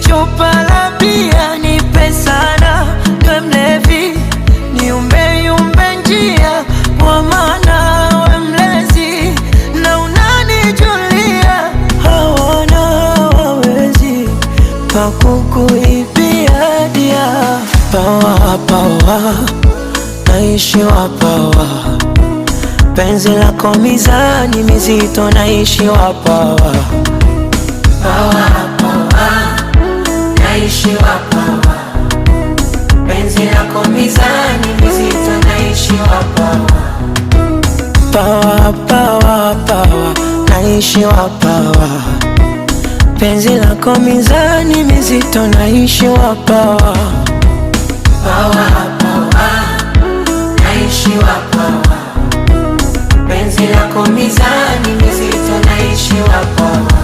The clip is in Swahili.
chupa la bia nipe sana, niwe mlevi niumbe yumbe njia, kwa maana we mlezi na unanijulia. Hawana wawezi pakukuibia dia. Pawa pawa naishiwa pawa, penzi lako mizani mizito naishiwa pawa. Pawa pawa naishiwa pawa, penzi lako mizani mizito naishiwa pawa. Pawa pawa pawa naishiwa pawa, penzi lako mizani mizito naishiwa pawa. Pawa pawa naishiwa pawa, penzi lako mizani mizito naishiwa pawa.